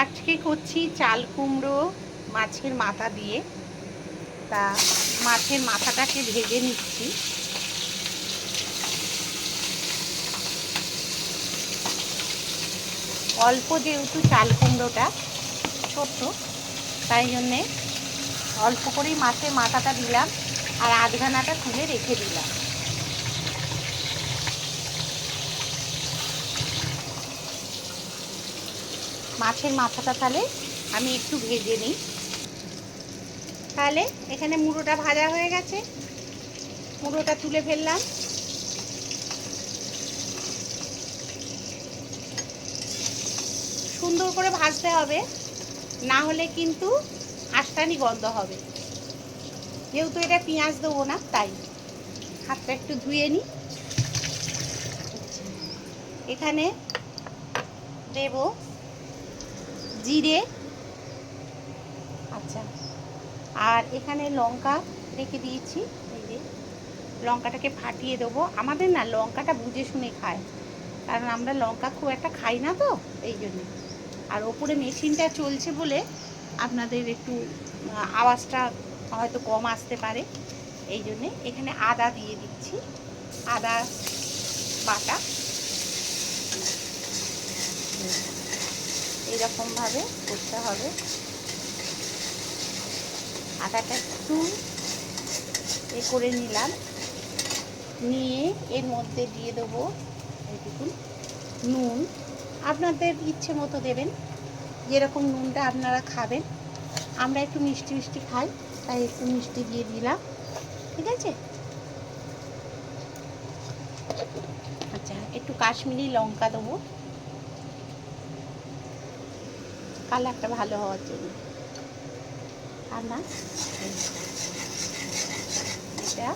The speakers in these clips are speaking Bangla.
আজকে করছি চাল কুমড়ো মাছের মাথা দিয়ে। তা মাছের মাথাটাকে ভেজে নিচ্ছি। অল্প যেহেতু চাল কুমড়োটা ছোট্ট, তাই জন্যে অল্প করেই মাছের মাথাটা দিলাম আর আধখানাটা তুলে রেখে দিলাম। মাছের মাথাটা তাহলে আমি একটু ভেজে নিই। তাহলে এখানে মুড়োটা ভাজা হয়ে গেছে, মুড়োটা তুলে ফেললাম। সুন্দর করে ভাজতে হবে, না হলে কিন্তু আষ্টানি গন্ধ হবে। যেহেতু এটা পেঁয়াজ দেবো না, তাই হাতটা একটু ধুয়ে নিই। এখানে দেব জিরে, আচ্ছা, আর এখানে লঙ্কা রেখে দিয়েছি। এই যে লঙ্কাটাকে ফাটিয়ে দেবো। আমাদের না লঙ্কাটা বুঝে শুনে খায়, কারণ আমরা লঙ্কা খুব একটা খাই না তো, এই জন্য। আর ওপরে মেশিনটা চলছে বলে আপনাদের একটু আওয়াজটা হয়তো কম আসতে পারে, এই জন্যে। এখানে আদা দিয়ে দিচ্ছি, আদা বাটা। এইরকমভাবে করতে হবে। আদাটা একটু করে নিলাম, নিয়ে এর মধ্যে দিয়ে দেবো এইটুকু নুন। আপনাদের ইচ্ছে মতো দেবেন, যেরকম নুনটা আপনারা খাবেন। আমরা একটু মিষ্টি মিষ্টি খাই, তাই একটু মিষ্টি দিয়ে দিলাম। ঠিক আছে। আচ্ছা, একটু কাশ্মীরি লঙ্কা দেবো কালারটা ভালো হওয়ার জন্য। আর না, এটা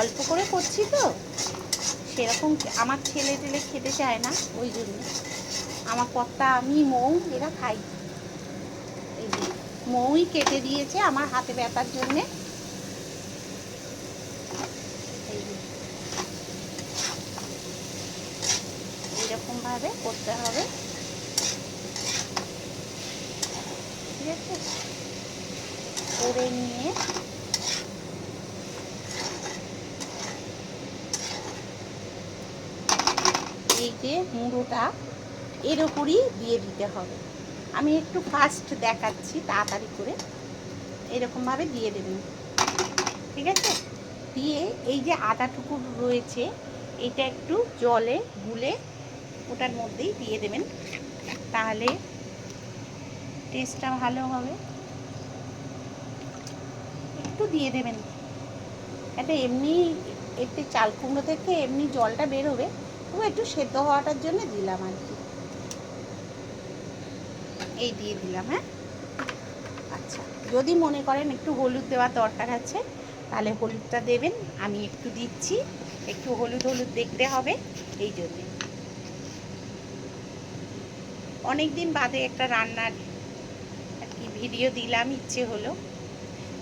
অল্প করে করছি তো, সেরকম আমার ছেলে টেলে খেতে চায় না, ওই জন্য। আমার কর্তা, আমি, মৌ এরা খাই। এই যে মৌই কেটে দিয়েছে আমার হাতে ব্যথার জন্যে। এইরকমভাবে করতে হবে, ঠিক আছে। করে নিয়ে এই যে মুড়োটা এর ওপরই দিয়ে দিতে হবে। আমি একটু ফাস্ট দেখাচ্ছি, তাড়াতাড়ি করে এরকমভাবে দিয়ে দেবেন, ঠিক আছে। দিয়ে এই যে আদাটুকু রয়েছে, এটা একটু জলে গুলে ওটার মধ্যেই দিয়ে দেবেন, তাহলে টেস্টটা ভালো হবে। একটু দিয়ে দেবেন, এটা এমনি একটু চাল কুমড়ো থেকে এমনি জলটা বেরোবে, তবু একটু সেদ্ধ হওয়াটার জন্য দিলাম আর কি। এই দিয়ে দিলাম, হ্যাঁ। আচ্ছা, যদি মনে করেন একটু হলুদ দেওয়ার দরকার আছে, তাহলে হলুদটা দেবেন। আমি একটু দিচ্ছি, একটু হলুদ হলুদ দেখতে হবে, এই জন্যে। অনেক দিন বাদে একটা রান্নার আর কি ভিডিও দিলাম, ইচ্ছে হলো।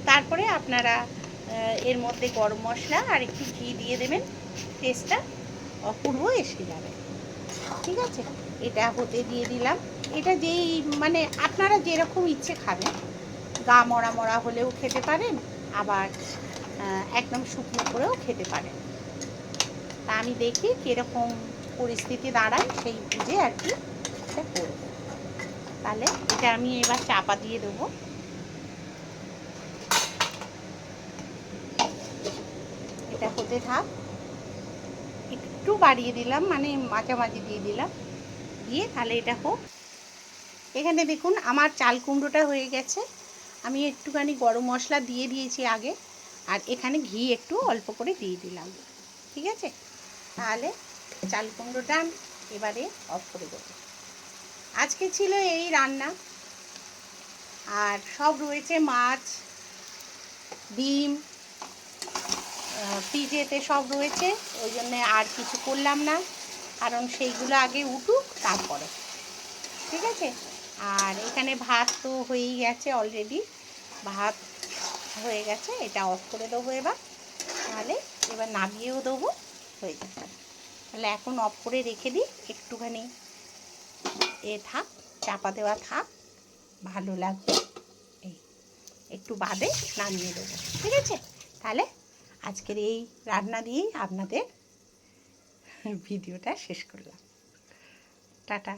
তারপরে আপনারা এর মধ্যে গরম মশলা আর একটু ঘি দিয়ে দেবেন, টেস্টটা অপূর্ব এসে যাবে, ঠিক আছে। এটা হতে দিয়ে দিলাম। এটা যেই মানে আপনারা যেরকম ইচ্ছে খাবেন, গা মরা মরা হলেও খেতে পারেন, আবার একদম শুকনো করেও খেতে পারেন। তা আমি দেখি কীরকম পরিস্থিতি দাঁড়ায়, সেই বুঝে আর কি এটা করব। তাহলে এটা আমি এবার চাপা দিয়ে দেবো। এটা হতে থাক। একটু বাড়িয়ে দিলাম, মানে মাঝামাঝি দিয়ে দিলাম, দিয়ে তাহলে এটা হোক। এখানে দেখুন আমার চাল কুমড়োটা হয়ে গেছে। আমি একটুখানি গরম মশলা দিয়ে দিয়েছি আগে, আর এখানে ঘি একটু অল্প করে দিয়ে দিলাম, ঠিক আছে। তাহলে চাল কুমড়োটা এবারে অফ করে দেবো। আজকে ছিল এই রান্না, আর সব রয়েছে মাছ, ডিম, ফ্রিজেতে সব রয়েছে, ওই জন্যে আর কিছু করলাম না, কারণ সেইগুলো আগে উঠুক তারপরে, ঠিক আছে। আর এখানে ভাত তো হয়েই গেছে অলরেডি, ভাত হয়ে গেছে। এটা অফ করে দেবো এবার, তাহলে এবার নামিয়েও দেবো, হয়ে যাবে। তাহলে এখন অফ করে রেখে দিই, একটুখানি থাক, চাপা দেওয়া থাক, ভালো লাগবে। এই একটু বাদে নামিয়ে দেবো, ঠিক আছে? তাহলে আজকের এই রান্না দিয়েই আপনাদের ভিডিওটা শেষ করলাম। টাটা।